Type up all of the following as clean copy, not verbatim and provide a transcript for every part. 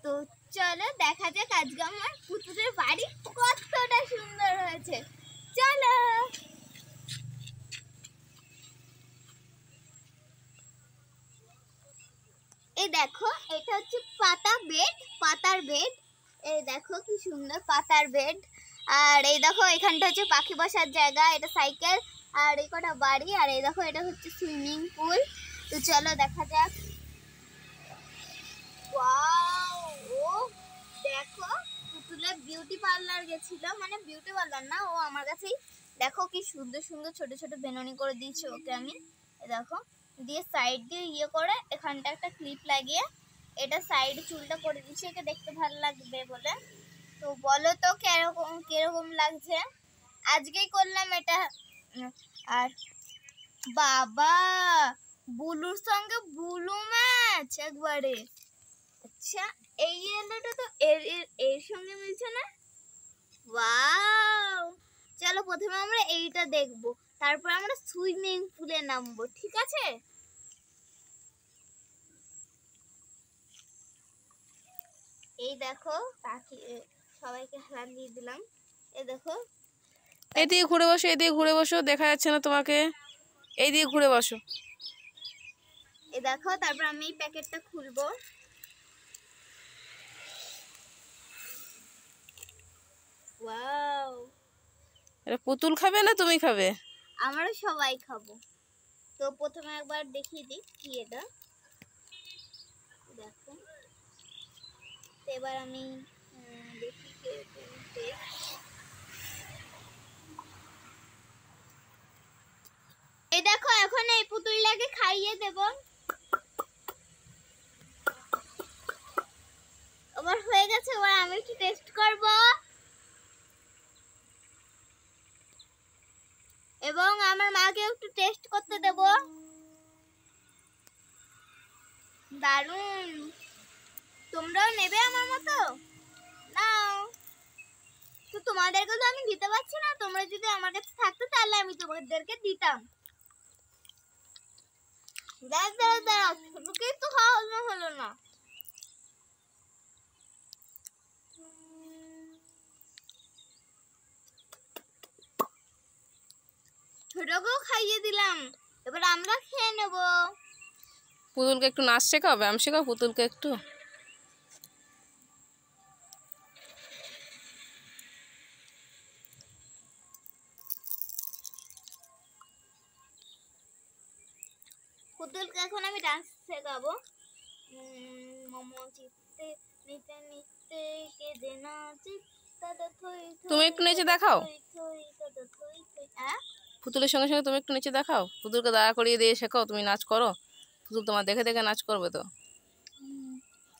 তো চলো দেখা যাক আজকে আমার পুতুলের বাড়ি কতটা সুন্দর হয়েছে। চলো। এই দেখো এটা হচ্ছে পাতার বেড। এই দেখো কি সুন্দর পাতার বেড। আর এই দেখো এখানটা হচ্ছে পাখি বসার জায়গা, এটা সাইকেল, আর এই কটা বাড়ি। আর এই দেখো এটা হচ্ছে সুইমিং পুল। তো চলো দেখা যাক। ওয়াও, ও দেখো পুতুলের বিউটি পার্লার গেছিল, মানে বিউটি পার্লার না, ও আমার কাছেই দেখো কি সুন্দর সুন্দর ছোট ছোট বেনুনি করে দিয়েছি ওকে আমি। দেখো দিয়ে সাইড দিয়ে ইয়ে করে এখানটা একটা ক্লিপ লাগিয়ে এটা সাইডে চুলটা করে দিয়েছি ওকে দেখতে ভালো লাগবে বলে। তো বলো তো কিরকম লাগছে। আজকেই করলাম এটা। আর বাবা, বুলুর সঙ্গে বুলু ম্যাচ একবারে। আচ্ছা এই ইয়েলোটা তো এর সঙ্গে মিলছে না। ওয়াও, চলো প্রথমে আমরা এইটা দেখব, তারপর আমরা সুইমিং পুলে নামবো, ঠিক আছে? এই দেখো পাখি সবাইকে হেলান দিয়ে দিলাম। এই দেখো এদিকে ঘুরে বসো, এদিকে ঘুরে বসো, দেখা যাচ্ছে না তোমাকে। এইদিকে ঘুরে বসো। এই দেখো তারপর আমি এই প্যাকেটটা খুলবো। ওয়াও, এটা পুতুল খাবে না তুমি খাবে? আমরা সবাই খাবো। তো প্রথমে একবার দেখিয়ে দিই কি এটা। দেখো এবার আমি দেখি এই দেখো এখন এই পুতুলটাকে খাইয়ে দেব। এবার হয়ে গেছে, এবার আমি একটু টেস্ট করব এবং আমার মাকে একটু টেস্ট করতে দেব। দারুণ, তোমরাও নেবে আমার মতো? নাও। তো তোমাদেরকে তো আমি দিতে পারছি না, তোমরা যদি আমার কাছে থাকতো তাহলে আমি তোমাদেরকে দিতাম। দাঁড়াও, ছোটকেই তো খাওয়ানো হলো না। ছোটকেও খাইয়ে দিলাম, এবার আমরা খেয়ে নেব। পুতুলকে একটু নাচ শেখাও, ব্যায়াম শেখাও পুতুলকে একটু। পুতুলকে এখন আমি ডান্স শেখাবো। মোমো চিত্তে নিতে নিতে কেঁদে নাচে। তুমি একটু নেচে দেখাও। পুতুলের সঙ্গে সঙ্গে তুমি একটু নেচে দেখাও। পুতুলকে দাঁড়া করিয়ে দিয়ে শেখাও, তুমি নাচ করো। পুতুল তোমার দেখে দেখে নাচ করবে তো।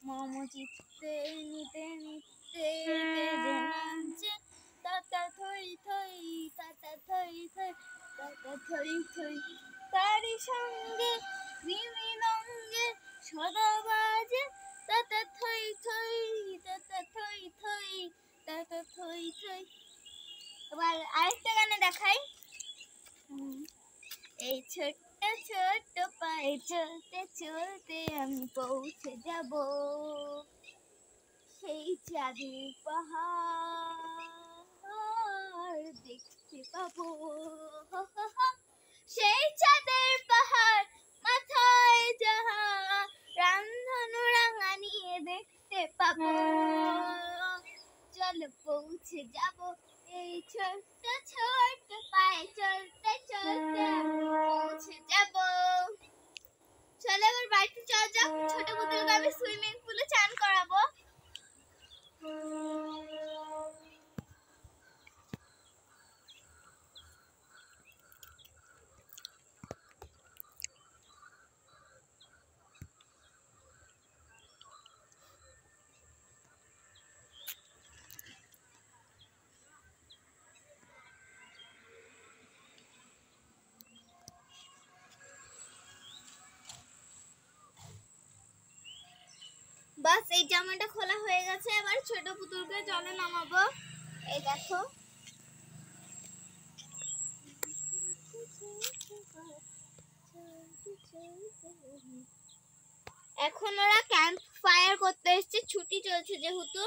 মোমো চিত্তে নিতে নিতে কেঁদে নাচে। তাতা থই থই, তাতা থই থই, তাতা থই থই। তারি সঙ্গে কৃমি রঙ্গে সদা বাজে। তাতা থই থই, তাতা থই থই, তাতা থই থই। এবার আরেকটা গানে দেখাই। এই ছোট্ট ছোট্ট পায়ে চলতে চলতে আমি পৌঁছে যাব সেই চাঁদের পাহাড় দেখতে পাবো। সেই চাঁদের পাহাড় মাথায় যাহা রামধনু রাঙা নিয়ে দেখতে পাবো। চলো পৌঁছে যাব এই ছোট্ট ছোট্ট পায়ে চলতে চলতে পৌঁছে যাব। চলো এবার বাড়িতে চল যাক, ছোট পুতুলকে আমি সুইমিং পুলে চান করাবো। বাস এই জামাটা খোলা হয়ে গেছে, এবার ছোট পুতুলকে জলে নামাবো। এই দেখো এখন ওরা ক্যাম্প ফায়ার করতে এসেছে, ছুটি চলছে যেহেতু।